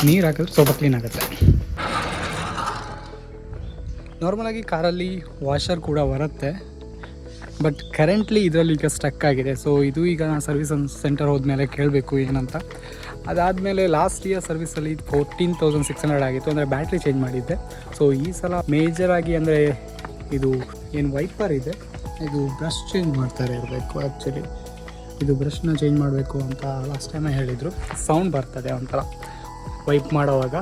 ನೀರು ಹಾಕಿದ್ರೆ ಸ್ವಲ್ಪ ಕ್ಲೀನ್ ಆಗುತ್ತೆ. ನಾರ್ಮಲಾಗಿ ಕಾರಲ್ಲಿ ವಾಷರ್ ಕೂಡ ಬರುತ್ತೆ, ಬಟ್ ಕರೆಂಟ್ಲಿ ಇದರಲ್ಲಿ ಈಗ ಸ್ಟಕ್ ಆಗಿದೆ. ಸೊ ಇದು ಈಗ ನಾನು ಸರ್ವಿಸ್ ಸೆಂಟರ್ ಹೋದ್ಮೇಲೆ ಕೇಳಬೇಕು ಏನಂತ. ಅದಾದಮೇಲೆ ಲಾಸ್ಟ್ ಇಯರ್ ಸರ್ವಿಸಲ್ಲಿ 14,600 ಆಗಿತ್ತು, ಅಂದರೆ ಬ್ಯಾಟ್ರಿ ಚೇಂಜ್ ಮಾಡಿದ್ದೆ. ಸೊ ಈ ಸಲ ಮೇಜರಾಗಿ ಅಂದರೆ ಇದು ಏನು ವೈಪರ್ ಇದೆ, ಇದು ಬ್ರಷ್ ಚೇಂಜ್ ಮಾಡ್ತಾರೆ ಇರಬೇಕು. ಆ್ಯಕ್ಚುಲಿ ಇದು ಬ್ರಷ್ನ ಚೇಂಜ್ ಮಾಡಬೇಕು ಅಂತ ಲಾಸ್ಟ್ ಟೈಮೇ ಹೇಳಿದರು. ಸೌಂಡ್ ಬರ್ತದೆ ಒಂಥರ ವೈಪ್ ಮಾಡೋವಾಗ.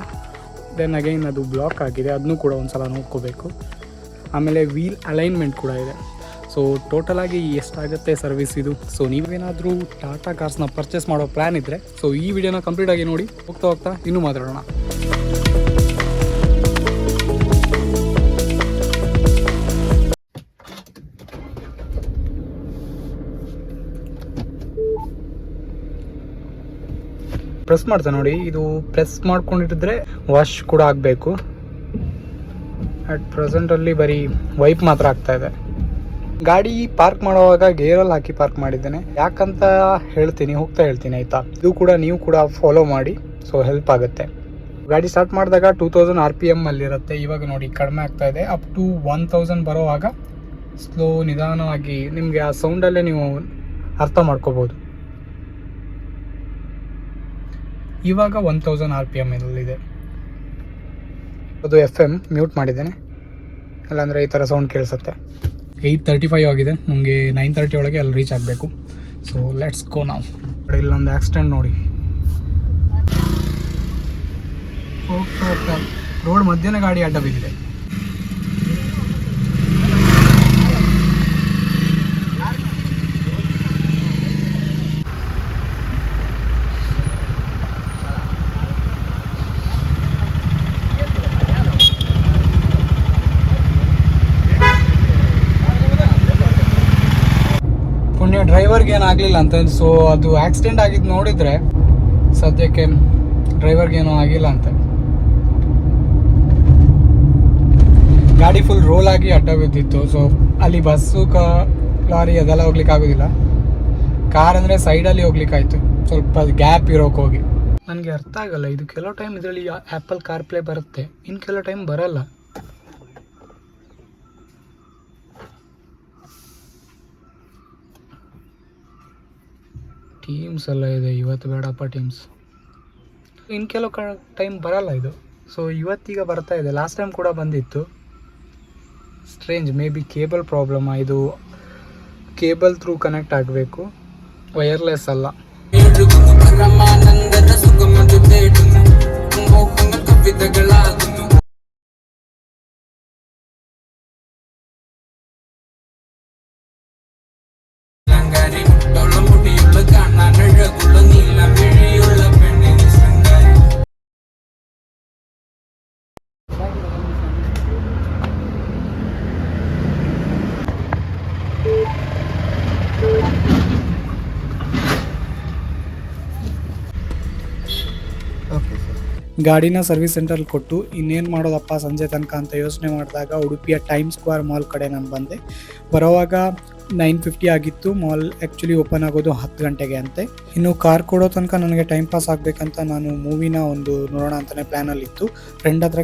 ದೆನ್ ಅಗೈನ್ ಅದು ಬ್ಲಾಕ್ ಆಗಿದೆ, ಅದನ್ನೂ ಕೂಡ ಒಂದು ಸಲ ನೋಡ್ಕೋಬೇಕು. ಆಮೇಲೆ ವೀಲ್ ಅಲೈನ್ಮೆಂಟ್ ಕೂಡ ಇದೆ. ಸೊ ಟೋಟಲಾಗಿ ಎಷ್ಟಾಗುತ್ತೆ ಸರ್ವಿಸ್ ಇದು. ಸೊ ನೀವೇನಾದರೂ ಟಾಟಾ ಕಾರ್ಸ್ನ ಪರ್ಚೇಸ್ ಮಾಡೋ ಪ್ಲ್ಯಾನ್ ಇದ್ದರೆ ಸೊ ಈ ವಿಡಿಯೋನ ಕಂಪ್ಲೀಟಾಗಿ ನೋಡಿ. ಹೋಗ್ತಾ ಹೋಗ್ತಾ ಇನ್ನೂ ಮಾತಾಡೋಣ. ಪ್ರೆಸ್ ಮಾಡ್ತಾ ನೋಡಿ, ಇದು ಪ್ರೆಸ್ ಮಾಡ್ಕೊಂಡಿಟ್ಟಿದ್ರೆ ವಾಶ್ ಕೂಡ ಆಗಬೇಕು. ಅಟ್ ಪ್ರೆಸೆಂಟಲ್ಲಿ ಬರೀ ವೈಪ್ ಮಾತ್ರ ಆಗ್ತಾ ಇದೆ. ಗಾಡಿ ಪಾರ್ಕ್ ಮಾಡುವಾಗ ಗೇರಲ್ಲಿ ಹಾಕಿ ಪಾರ್ಕ್ ಮಾಡಿದ್ದೇನೆ. ಯಾಕಂತ ಹೇಳ್ತೀನಿ, ಹೋಗ್ತಾ ಹೇಳ್ತೀನಿ ಆಯಿತಾ. ಇದು ಕೂಡ ನೀವು ಕೂಡ ಫಾಲೋ ಮಾಡಿ, ಸೊ ಹೆಲ್ಪ್ ಆಗುತ್ತೆ. ಗಾಡಿ ಸ್ಟಾರ್ಟ್ ಮಾಡಿದಾಗ 2000 RPM ಅಲ್ಲಿರುತ್ತೆ. ಇವಾಗ ನೋಡಿ ಕಡಿಮೆ ಆಗ್ತಾ ಇದೆ. ಅಪ್ ಟು 1000 ಬರೋವಾಗ ಸ್ಲೋ ನಿಧಾನವಾಗಿ ನಿಮಗೆ ಆ ಸೌಂಡಲ್ಲೇ ನೀವು ಅರ್ಥ ಮಾಡ್ಕೋಬೋದು. ಇವಾಗ 1000 RPM ಇದೆ. ಅದು FM ಮ್ಯೂಟ್ ಮಾಡಿದ್ದೇನೆ, ಇಲ್ಲಾಂದರೆ ಈ ಥರ ಸೌಂಡ್ ಕೇಳಿಸುತ್ತೆ. 8:35 ಆಗಿದೆ. ನಮಗೆ 9:30 ಒಳಗೆ ಅಲ್ಲಿ ರೀಚ್ ಆಗಬೇಕು. ಸೊ ಲೆಟ್ಸ್ ಗೋ ನಾವು. ಇಲ್ಲೊಂದು ಆಕ್ಸಿಡೆಂಟ್ ನೋಡಿ, ಹೋಗ್ತಾ ರೋಡ್ ಮಧ್ಯನೇ ಗಾಡಿ ಅಡ್ಡ ಬಿದ್ದಿದೆ. ಡ್ರೈವರ್ಗೆ ಏನಾಗಲಿಲ್ಲ ಅಂತ. ಸೊ ಅದು ಆಕ್ಸಿಡೆಂಟ್ ಆಗಿದ್ದು ನೋಡಿದರೆ ಸದ್ಯಕ್ಕೆ ಡ್ರೈವರ್ಗೇನೂ ಆಗಿಲ್ಲ ಅಂತ. ಗಾಡಿ ಫುಲ್ ರೋಲ್ ಆಗಿ ಅಡ್ಡ ಬಿದ್ದಿತ್ತು. ಸೊ ಅಲ್ಲಿ ಬಸ್ಸು ಲಾರಿ ಅದೆಲ್ಲ ಹೋಗ್ಲಿಕ್ಕೆ ಆಗೋದಿಲ್ಲ. ಕಾರ್ ಅಂದರೆ ಸೈಡಲ್ಲಿ ಹೋಗ್ಲಿಕ್ಕಾಯ್ತು, ಸ್ವಲ್ಪ ಗ್ಯಾಪ್ ಇರೋಕೆ ಹೋಗಿ. ನನಗೆ ಅರ್ಥ ಆಗಲ್ಲ ಇದು. ಕೆಲವು ಟೈಮ್ ಇದರಲ್ಲಿ ಆ್ಯಪಲ್ ಕಾರ್ ಪ್ಲೇ ಬರುತ್ತೆ, ಇನ್ನು ಕೆಲವು ಟೈಮ್ ಬರಲ್ಲ. ಟೀಮ್ಸ್ ಎಲ್ಲ ಇದೆ ಇವತ್ತು, ಬೇಡಪ್ಪ ಟೀಮ್ಸ್. ಇನ್ನು ಕೆಲವು ಟೈಮ್ ಬರಲ್ಲ ಇದು. ಸೊ ಇವತ್ತೀಗ ಬರ್ತಾ ಇದೆ. ಲಾಸ್ಟ್ ಟೈಮ್ ಕೂಡ ಬಂದಿತ್ತು. Strange, may be cable problem. ಇದು ಕೇಬಲ್ ಥ್ರೂ ಕನೆಕ್ಟ್ ಆಗಬೇಕು, ವೈರ್ಲೆಸ್ ಅಲ್ಲ. ಗಾಡಿನ ಸರ್ವಿಸ್ ಸೆಂಟ್ರಲ್ಲಿ ಕೊಟ್ಟು ಇನ್ನೇನು ಮಾಡೋದಪ್ಪ ಸಂಜೆ ತನಕ ಅಂತ ಯೋಚನೆ ಮಾಡಿದಾಗ ಉಡುಪಿಯ ಟೈಮ್ ಸ್ಕ್ವೇರ್ ಮಾಲ್ ಕಡೆ ನಾನು ಬಂದೆ. ಬರೋವಾಗ 9:50 ಆಗಿತ್ತು. ಮಾಲ್ ಆ್ಯಕ್ಚುಲಿ ಓಪನ್ ಆಗೋದು 10 ಗಂಟೆಗೆ ಅಂತೆ. ಇನ್ನು ಕಾರ್ ಕೊಡೋ ತನಕ ನನಗೆ ಟೈಮ್ ಪಾಸ್ ಆಗಬೇಕಂತ ನಾನು ಮೂವಿನ ಒಂದು ನೋಡೋಣ ಅಂತಲೇ ಪ್ಲ್ಯಾನಲ್ಲಿತ್ತು. ಫ್ರೆಂಡ್ ಹತ್ರ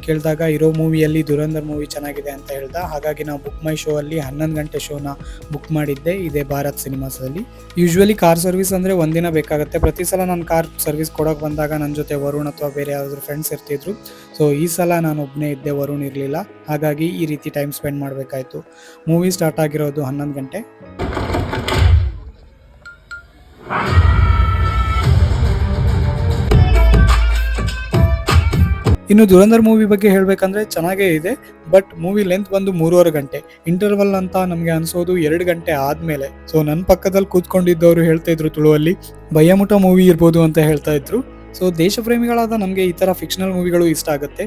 ಕೇಳಿದಾಗ ಇರೋ ಮೂವಿಯಲ್ಲಿ ದುರಂಧರ್ ಮೂವಿ ಚೆನ್ನಾಗಿದೆ ಅಂತ ಹೇಳ್ದ. ಹಾಗಾಗಿ ನಾವು ಬುಕ್ ಮೈ ಶೋ ಅಲ್ಲಿ 11 ಗಂಟೆ ಶೋನ ಬುಕ್ ಮಾಡಿದ್ದೆ, ಇದೇ ಭಾರತ್ ಸಿನಿಮಾಸಲ್ಲಿ. ಯೂಶ್ವಲಿ ಕಾರ್ ಸರ್ವಿಸ್ ಅಂದರೆ ಒಂದಿನ ಬೇಕಾಗುತ್ತೆ. ಪ್ರತಿ ಸಲ ನಾನು ಕಾರ್ ಸರ್ವಿಸ್ ಕೊಡೋಕೆ ಬಂದಾಗ ನನ್ನ ಜೊತೆ ವರುಣ್ ಅಥವಾ ಬೇರೆ ಯಾರಾದರೂ ಫ್ರೆಂಡ್ಸ್ ಇರ್ತಿದ್ರು. ಸೊ ಈ ಸಲ ನಾನು ಒಬ್ಬನೇ ಇದ್ದೆ, ವರುಣ್ ಇರಲಿಲ್ಲ. ಹಾಗಾಗಿ ಈ ರೀತಿ ಟೈಮ್ ಸ್ಪೆಂಡ್ ಮಾಡಬೇಕಾಯಿತು. ಮೂವಿ ಸ್ಟಾರ್ಟ್ ಆಗಿರೋದು 11 ಗಂಟೆ. ಇನ್ನು ದುರಂಧರ್ ಮೂವಿ ಬಗ್ಗೆ ಹೇಳಬೇಕಂದ್ರೆ ಚೆನ್ನಾಗೇ ಇದೆ, ಬಟ್ ಮೂವಿ ಲೆಂತ್ ಬಂದು 3.5 ಗಂಟೆ. ಇಂಟರ್ವಲ್ ಅಂತ ನಮಗೆ ಅನ್ಸೋದು 2 ಗಂಟೆ ಆದ್ಮೇಲೆ. ಸೊ ನನ್ನ ಪಕ್ಕದಲ್ಲಿ ಕೂತ್ಕೊಂಡಿದ್ದವರು ಹೇಳ್ತಾ ಇದ್ರು ತುಳುವಲ್ಲಿ ಭಯಮುಟ ಮೂವಿ ಇರ್ಬೋದು ಅಂತ ಹೇಳ್ತಾ ಇದ್ರು. ಸೊ ದೇಶಪ್ರೇಮಿಗಳಾದ ನಮಗೆ ಈ ಥರ ಫಿಕ್ಷನಲ್ ಮೂವಿಗಳು ಇಷ್ಟ ಆಗುತ್ತೆ.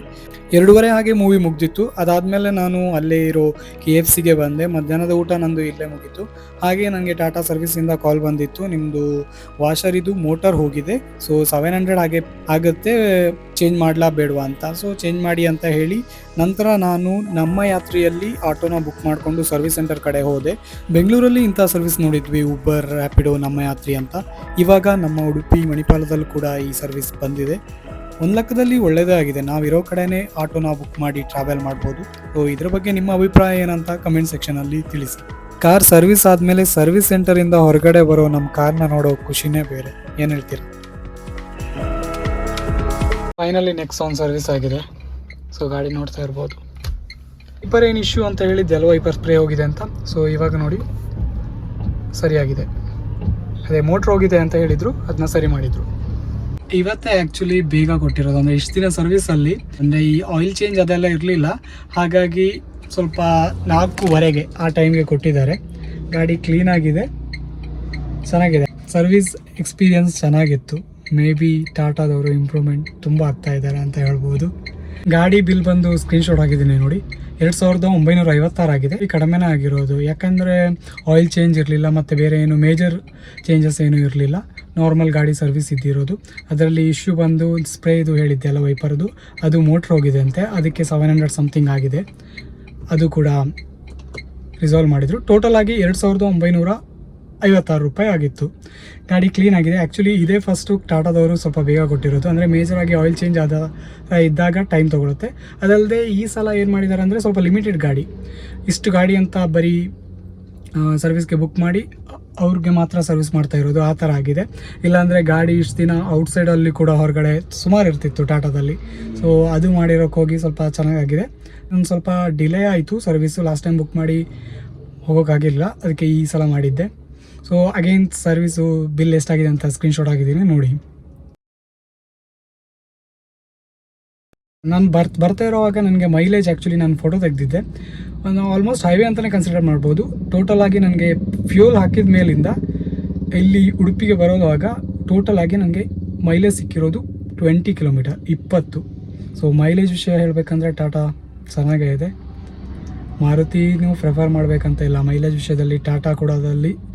2:30 ಹಾಗೆ ಮೂವಿ ಮುಗ್ದಿತ್ತು. ಅದಾದಮೇಲೆ ನಾನು ಅಲ್ಲೇ ಇರೋ KFCಗೆ ಬಂದೆ. ಮಧ್ಯಾಹ್ನದ ಊಟ ನಂದು ಇಲ್ಲೇ ಮುಗೀತು. ಹಾಗೆ ನನಗೆ ಟಾಟಾ ಸರ್ವಿಸಿಂದ ಕಾಲ್ ಬಂದಿತ್ತು, ನಿಮ್ಮದು ವಾಷರಿದು ಮೋಟರ್ ಹೋಗಿದೆ, ಸೊ 700 ಹಾಗೆ ಆಗುತ್ತೆ, ಚೇಂಜ್ ಮಾಡಲಾ ಬೇಡವಾ ಅಂತ. ಸೊ ಚೇಂಜ್ ಮಾಡಿ ಅಂತ ಹೇಳಿ ನಂತರ ನಾನು ನಮ್ಮ ಯಾತ್ರೆಯಲ್ಲಿ ಆಟೋನ ಬುಕ್ ಮಾಡಿಕೊಂಡು ಸರ್ವಿಸ್ ಸೆಂಟರ್ ಕಡೆ ಹೋದೆ. ಬೆಂಗಳೂರಲ್ಲಿ ಇಂಥ ಸರ್ವಿಸ್ ನೋಡಿದ್ವಿ, ಊಬರ್, ರ್ಯಾಪಿಡೋ, ನಮ್ಮ ಯಾತ್ರಿ ಅಂತ. ಇವಾಗ ನಮ್ಮ ಉಡುಪಿ ಮಣಿಪಾಲದಲ್ಲೂ ಕೂಡ ಈ ಸರ್ವಿಸ್ ಬಂದಿದೆ. ಒಂದು ಲೆಕ್ಕದಲ್ಲಿ ಒಳ್ಳೆಯದೇ ಆಗಿದೆ. ನಾವಿರೋ ಕಡೆನೇ ಆಟೋನ ಬುಕ್ ಮಾಡಿ ಟ್ರಾವೆಲ್ ಮಾಡ್ಬೋದು. ಸೊ ಇದ್ರ ಬಗ್ಗೆ ನಿಮ್ಮ ಅಭಿಪ್ರಾಯ ಏನಂತ ಕಮೆಂಟ್ ಸೆಕ್ಷನಲ್ಲಿ ತಿಳಿಸಿ. ಕಾರ್ ಸರ್ವಿಸ್ ಆದಮೇಲೆ ಸರ್ವಿಸ್ ಸೆಂಟರಿಂದ ಹೊರಗಡೆ ಬರೋ ನಮ್ಮ ಕಾರ್ನ ನೋಡೋ ಖುಷಿನೇ ಬೇರೆ. ಏನು ಹೇಳ್ತೀರಾ? ಫೈನಲಿ ನೆಕ್ಸಾನ್ ಸರ್ವಿಸ್ ಆಗಿದೆ. ಸೊ ಗಾಡಿ ನೋಡ್ತಾ ಇರ್ಬೋದು. ವೈಪರ್ ಏನು ಇಶ್ಯೂ ಅಂತ ಹೇಳಿದ್ದೆ ಅಲ್ವ, ವೈಪರ್ ಸ್ಪ್ರೇ ಹೋಗಿದೆ ಅಂತ. ಸೊ ಇವಾಗ ನೋಡಿ ಸರಿಯಾಗಿದೆ. ಅದೇ ಮೋಟ್ರ್ ಹೋಗಿದೆ ಅಂತ ಹೇಳಿದರು, ಅದನ್ನ ಸರಿ ಮಾಡಿದರು. ಇವತ್ತೇ ಆ್ಯಕ್ಚುಲಿ ಬೇಗ ಕೊಟ್ಟಿರೋದು. ಅಂದರೆ ಇಷ್ಟು ದಿನ ಸರ್ವಿಸಲ್ಲಿ ಅಂದರೆ ಈ ಆಯಿಲ್ ಚೇಂಜ್ ಅದೆಲ್ಲ ಇರಲಿಲ್ಲ, ಹಾಗಾಗಿ ಸ್ವಲ್ಪ 4:15 ಆ ಟೈಮ್ಗೆ ಕೊಟ್ಟಿದ್ದಾರೆ. ಗಾಡಿ ಕ್ಲೀನಾಗಿದೆ, ಚೆನ್ನಾಗಿದೆ. ಸರ್ವಿಸ್ ಎಕ್ಸ್ಪೀರಿಯನ್ಸ್ ಚೆನ್ನಾಗಿತ್ತು. ಮೇ ಬಿ ಟಾಟಾದವರು ಇಂಪ್ರೂವ್ಮೆಂಟ್ ತುಂಬ ಆಗ್ತಾ ಇದ್ದಾರೆ ಅಂತ ಹೇಳ್ಬೋದು. ಗಾಡಿ ಬಿಲ್ ಬಂದು ಸ್ಕ್ರೀನ್ಶಾಟ್ ಹಾಕಿದ್ದೀನಿ ನೋಡಿ, 2956 ಆಗಿದೆ. ಕಡಿಮೆನೇ ಆಗಿರೋದು, ಯಾಕಂದರೆ ಆಯಿಲ್ ಚೇಂಜ್ ಇರಲಿಲ್ಲ ಮತ್ತು ಬೇರೆ ಏನು ಮೇಜರ್ ಚೇಂಜಸ್ ಏನೂ ಇರಲಿಲ್ಲ. ನಾರ್ಮಲ್ ಗಾಡಿ ಸರ್ವಿಸ್ ಇದ್ದಿರೋದು. ಅದರಲ್ಲಿ ಇಶ್ಯೂ ಬಂದು ಸ್ಪ್ರೇ ಇದು ಹೇಳಿದ್ದೆ ಅಲ್ಲ ವೈಪರ್ದು, ಅದು ಮೋಟ್ರ್ ಹೋಗಿದೆ ಅಂತೆ. ಅದಕ್ಕೆ 700 ಸಮಥಿಂಗ್ ಆಗಿದೆ. ಅದು ಕೂಡ ರಿಸಾಲ್ವ್ ಮಾಡಿದರು. ಟೋಟಲ್ ಆಗಿ 2956 ರೂಪಾಯಿ ಆಗಿತ್ತು. ಗಾಡಿ ಕ್ಲೀನ್ ಆಗಿದೆ. ಆ್ಯಕ್ಚುಲಿ ಇದೇ ಫಸ್ಟು ಟಾಟಾದವರು ಸ್ವಲ್ಪ ಬೇಗ ಕೊಟ್ಟಿರೋದು. ಅಂದರೆ ಮೇಜರಾಗಿ ಆಯಿಲ್ ಚೇಂಜ್ ಇದ್ದಾಗ ಟೈಮ್ ತೊಗೊಳುತ್ತೆ. ಅದಲ್ಲದೆ ಈ ಸಲ ಏನು ಮಾಡಿದ್ದಾರೆ ಅಂದರೆ ಸ್ವಲ್ಪ ಲಿಮಿಟೆಡ್ ಗಾಡಿ, ಇಷ್ಟು ಗಾಡಿ ಅಂತ ಬರೀ ಸರ್ವಿಸ್ಗೆ ಬುಕ್ ಮಾಡಿ ಅವ್ರಿಗೆ ಮಾತ್ರ ಸರ್ವಿಸ್ ಮಾಡ್ತಾ ಇರೋದು, ಆ ಥರ ಆಗಿದೆ. ಇಲ್ಲಾಂದರೆ ಗಾಡಿ ಇಷ್ಟು ದಿನ ಔಟ್ಸೈಡಲ್ಲಿ ಕೂಡ ಹೊರಗಡೆ ಸುಮಾರು ಇರ್ತಿತ್ತು ಟಾಟಾದಲ್ಲಿ. ಸೊ ಅದು ಮಾಡಿರೋಕ್ಕೆ ಹೋಗಿ ಸ್ವಲ್ಪ ಚೆನ್ನಾಗಾಗಿದೆ. ಒಂದು ಸ್ವಲ್ಪ ಡಿಲೇ ಆಯಿತು ಸರ್ವಿಸು. ಲಾಸ್ಟ್ ಟೈಮ್ ಬುಕ್ ಮಾಡಿ ಹೋಗೋಕ್ಕಾಗಿಲ್ಲ, ಅದಕ್ಕೆ ಈ ಸಲ ಮಾಡಿದ್ದೆ. ಸೊ ಅಗೇನ್ ಸರ್ವಿಸು ಬಿಲ್ ಎಷ್ಟಾಗಿದೆ ಅಂತ ಸ್ಕ್ರೀನ್ಶಾಟ್ ಆಗಿದ್ದೀನಿ ನೋಡಿ. ನಾನು ಬರ್ತಾ ಇರೋವಾಗ ನನಗೆ ಮೈಲೇಜ್ ಆ್ಯಕ್ಚುಲಿ ನಾನು ಫೋಟೋ ತೆಗೆದಿದ್ದೆ, ಆಲ್ಮೋಸ್ಟ್ ಹೈವೇ ಅಂತಲೇ ಕನ್ಸಿಡರ್ ಮಾಡ್ಬೋದು. ಟೋಟಲ್ ಆಗಿ ನನಗೆ ಫ್ಯೂಲ್ ಹಾಕಿದ ಮೇಲಿಂದ ಇಲ್ಲಿ ಉಡುಪಿಗೆ ಬರೋದಾಗ ಟೋಟಲ್ ಆಗಿ ನನಗೆ ಮೈಲೇಜ್ ಸಿಕ್ಕಿರೋದು 20 ಕಿಲೋಮೀಟರ್ 20. ಸೊ ಮೈಲೇಜ್ ವಿಷಯ ಹೇಳಬೇಕಂದ್ರೆ ಟಾಟಾ ಚೆನ್ನಾಗೇ ಇದೆ. ಮಾರುತಿನೂ ಪ್ರಿಫರ್ ಮಾಡಬೇಕಂತ ಇಲ್ಲ ಮೈಲೇಜ್ ವಿಷಯದಲ್ಲಿ.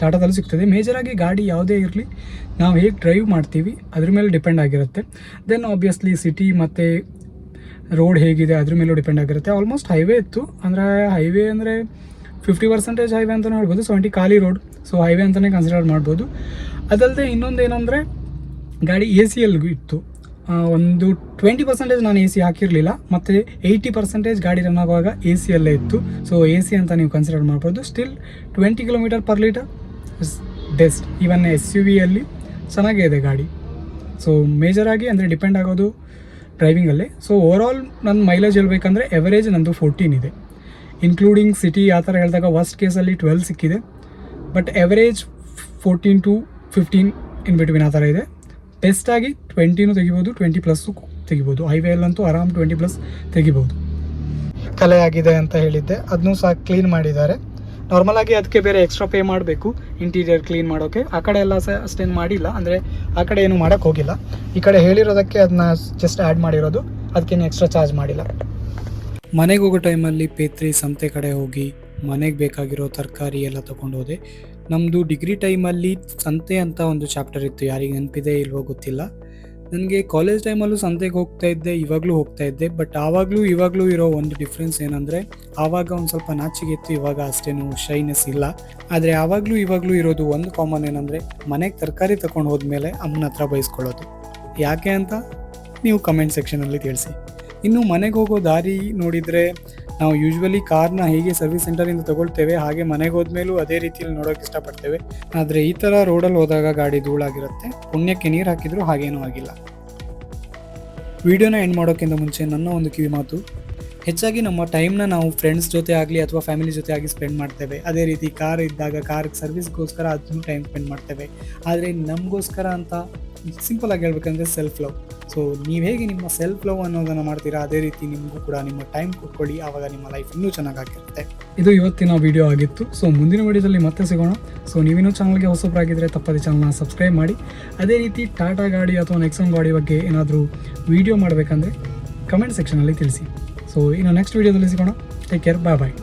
ಟಾಟಾದಲ್ಲಿ ಸಿಗ್ತದೆ. ಮೇಜರಾಗಿ ಗಾಡಿ ಯಾವುದೇ ಇರಲಿ, ನಾವು ಹೇಗೆ ಡ್ರೈವ್ ಮಾಡ್ತೀವಿ ಅದ್ರ ಮೇಲೆ ಡಿಪೆಂಡ್ ಆಗಿರುತ್ತೆ. ದೆನ್ ಆಬ್ವಿಯಸ್ಲಿ ಸಿಟಿ ಮತ್ತು ರೋಡ್ ಹೇಗಿದೆ ಅದ್ರ ಮೇಲೂ ಡಿಪೆಂಡ್ ಆಗಿರುತ್ತೆ. ಆಲ್ಮೋಸ್ಟ್ ಹೈವೇ ಇತ್ತು, ಅಂದರೆ ಹೈವೇ ಅಂದರೆ 50% ಹೈವೇ ಅಂತಲೇ ಹೇಳ್ಬೋದು. 70 ಖಾಲಿ ರೋಡ್. ಸೊ ಹೈವೇ ಅಂತಲೇ ಕನ್ಸಿಡರ್ ಮಾಡ್ಬೋದು. ಅದಲ್ಲದೆ ಇನ್ನೊಂದು ಏನಂದರೆ ಗಾಡಿ AC ಇತ್ತು. ಒಂದು 20% ನಾನು AC ಹಾಕಿರಲಿಲ್ಲ, ಮತ್ತು 80% ಗಾಡಿ ರನ್ ಆಗುವಾಗ AC ಇತ್ತು. ಸೊ AC ಅಂತ ನೀವು ಕನ್ಸಿಡರ್ ಮಾಡ್ಬೋದು. Still 20 km/L is best. Even SUVಯಲ್ಲಿ ಚೆನ್ನಾಗೇ ಇದೆ ಗಾಡಿ. ಸೊ ಮೇಜರಾಗಿ ಅಂದರೆ ಡಿಪೆಂಡ್ ಆಗೋದು ಡ್ರೈವಿಂಗಲ್ಲೇ. ಸೊ ಓವರಾಲ್ ನನ್ನ ಮೈಲೇಜ್ ಹೇಳ್ಬೇಕಂದ್ರೆ ಎವರೇಜ್ ನಂದು 14 ಇದೆ, ಇನ್ಕ್ಲೂಡಿಂಗ್ ಸಿಟಿ ಆ ಥರ ಹೇಳಿದಾಗ ವರ್ಸ್ಟ್ ಕೇಸಲ್ಲಿ 12 ಸಿಕ್ಕಿದೆ. But average 14 to 15 in between ಆ ಥರ ಇದೆ. ಬೆಸ್ಟಾಗಿ 20 ತೆಗಿಬೋದು, 20+ ತೆಗಿಬೋದು. ಹೈವೇಲ್ಲಂತೂ ಆರಾಮ್ 20+ ತೆಗಿಬೋದು. ಕಲೆ ಆಗಿದೆ ಅಂತ ಹೇಳಿದ್ದೆ, ಅದನ್ನೂ ಸಹ ಕ್ಲೀನ್ ಮಾಡಿದ್ದಾರೆ. ನಾರ್ಮಲಾಗಿ ಅದಕ್ಕೆ ಬೇರೆ ಎಕ್ಸ್ಟ್ರಾ ಪೇ ಮಾಡಬೇಕು ಇಂಟೀರಿಯರ್ ಕ್ಲೀನ್ ಮಾಡೋಕ್ಕೆ. ಆ ಕಡೆ ಎಲ್ಲ ಸಹ ಅಷ್ಟೇನು ಮಾಡಿಲ್ಲ, ಅಂದರೆ ಆ ಕಡೆ ಏನು ಮಾಡೋಕ್ಕೆ ಹೋಗಿಲ್ಲ. ಈ ಕಡೆ ಹೇಳಿರೋದಕ್ಕೆ ಅದನ್ನ ಜಸ್ಟ್ ಆ್ಯಡ್ ಮಾಡಿರೋದು, ಅದಕ್ಕೇನು ಎಕ್ಸ್ಟ್ರಾ ಚಾರ್ಜ್ ಮಾಡಿಲ್ಲ. ಮನೆಗೆ ಹೋಗೋ ಟೈಮಲ್ಲಿ ಪೇತ್ರಿ ಸಂತೆ ಕಡೆ ಹೋಗಿ ಮನೆಗೆ ಬೇಕಾಗಿರೋ ತರಕಾರಿ ಎಲ್ಲ ತೊಗೊಂಡು ಹೋದೆ. ನಮ್ಮದು ಡಿಗ್ರಿ ಟೈಮಲ್ಲಿ ಸಂತೆ ಅಂತ ಒಂದು ಚಾಪ್ಟರ್ ಇತ್ತು, ಯಾರಿಗೆ ನೆನಪಿದೆ ಇಲ್ವೋ ಗೊತ್ತಿಲ್ಲ. ನನಗೆ ಕಾಲೇಜ್ ಟೈಮಲ್ಲೂ ಸಂತೆಗೆ ಹೋಗ್ತಾ ಇದ್ದೆ, ಇವಾಗಲೂ ಹೋಗ್ತಾ ಇದ್ದೆ. ಬಟ್ ಆವಾಗಲೂ ಇವಾಗಲೂ ಇರೋ ಒಂದು ಡಿಫ್ರೆನ್ಸ್ ಏನಂದರೆ, ಆವಾಗ ಒಂದು ಸ್ವಲ್ಪ ನಾಚಿಕೆ ಇತ್ತು, ಇವಾಗ ಅಷ್ಟೇನು ಶೈನೆಸ್ ಇಲ್ಲ. ಆದರೆ ಆವಾಗಲೂ ಇವಾಗಲೂ ಇರೋದು ಒಂದು ಕಾಮನ್ ಏನಂದರೆ, ಮನೆಗೆ ತರಕಾರಿ ತಗೊಂಡು ಹೋದ್ಮೇಲೆ ಅಮ್ಮನ ಹತ್ರ ಬೈಸ್ಕೊಳ್ಳೋದು. ಯಾಕೆ ಅಂತ ನೀವು ಕಮೆಂಟ್ ಸೆಕ್ಷನಲ್ಲಿ ತಿಳಿಸಿ. ಇನ್ನು ಮನೆಗೆ ಹೋಗೋ ದಾರಿ ನೋಡಿದರೆ, ನಾವು ಯೂಶ್ವಲಿ ಕಾರ್ನ ಹೇಗೆ ಸರ್ವಿಸ್ ಸೆಂಟರಿಂದ ತೊಗೊಳ್ತೇವೆ ಹಾಗೆ ಮನೆಗೆ ಹೋದ್ಮೇಲೂ ಅದೇ ರೀತಿಯಲ್ಲಿ ನೋಡೋಕೆ ಇಷ್ಟಪಡ್ತೇವೆ. ಆದರೆ ಈ ಥರ ರೋಡಲ್ಲಿ ಹೋದಾಗ ಗಾಡಿ ಧೂಳಾಗಿರುತ್ತೆ. ಪುಣ್ಯಕ್ಕೆ ನೀರು ಹಾಕಿದರೂ ಹಾಗೇನೂ ಆಗಿಲ್ಲ. ವಿಡಿಯೋನ ಎಂಡ್ ಮಾಡೋಕ್ಕಿಂತ ಮುಂಚೆ ನನ್ನ ಒಂದು ಕಿವಿ ಮಾತು, ಹೆಚ್ಚಾಗಿ ನಮ್ಮ ಟೈಮ್ನ ನಾವು ಫ್ರೆಂಡ್ಸ್ ಜೊತೆ ಆಗಲಿ ಅಥವಾ ಫ್ಯಾಮಿಲಿ ಜೊತೆ ಆಗಿ ಸ್ಪೆಂಡ್ ಮಾಡ್ತೇವೆ. ಅದೇ ರೀತಿ ಕಾರ್ ಇದ್ದಾಗ ಕಾರ್ಗೆ ಸರ್ವಿಸ್ಗೋಸ್ಕರ ಅದನ್ನು ಟೈಮ್ ಸ್ಪೆಂಡ್ ಮಾಡ್ತೇವೆ. ಆದರೆ ನಮಗೋಸ್ಕರ ಅಂತ ಸಿಂಪಲಾಗಿ ಹೇಳ್ಬೇಕಂದ್ರೆ ಸೆಲ್ಫ್ ಲವ್. ಸೊ ನೀವು ಹೇಗೆ ನಿಮ್ಮ ಸೆಲ್ಫ್ ಲವ್ ಅನ್ನೋದನ್ನು ಮಾಡ್ತೀರಾ, ಅದೇ ರೀತಿ ನಿಮಗೂ ಕೂಡ ನಿಮ್ಮ ಟೈಮ್ ಕೊಟ್ಕೊಳ್ಳಿ, ಆವಾಗ ನಿಮ್ಮ ಲೈಫ್ ಇನ್ನೂ ಚೆನ್ನಾಗಿರುತ್ತೆ. ಇದು ಇವತ್ತಿನ ವಿಡಿಯೋ ಆಗಿತ್ತು. ಸೊ ಮುಂದಿನ ವಿಡಿಯೋದಲ್ಲಿ ಮತ್ತೆ ಸಿಗೋಣ. ಸೊ ನೀವಿನ್ನೂ ಚಾನಲ್ಗೆ ಹೊಸಬರಾಗಿದ್ದರೆ ತಪ್ಪದೆ ಚಾನಲ್ನ ಸಬ್ಸ್ಕ್ರೈಬ್ ಮಾಡಿ. ಅದೇ ರೀತಿ ಟಾಟಾ ಗಾಡಿ ಅಥವಾ ನೆಕ್ಸಾನ್ ಗಾಡಿ ಬಗ್ಗೆ ಏನಾದರೂ ವಿಡಿಯೋ ಮಾಡಬೇಕಂದ್ರೆ ಕಮೆಂಟ್ ಸೆಕ್ಷನಲ್ಲಿ ತಿಳಿಸಿ. ಸೊ ಇನ್ನು ನೆಕ್ಸ್ಟ್ ವಿಡಿಯೋದಲ್ಲಿ ಸಿಗೋಣ. ಟೇಕ್ ಕೇರ್, ಬಾಯ್ ಬಾಯ್.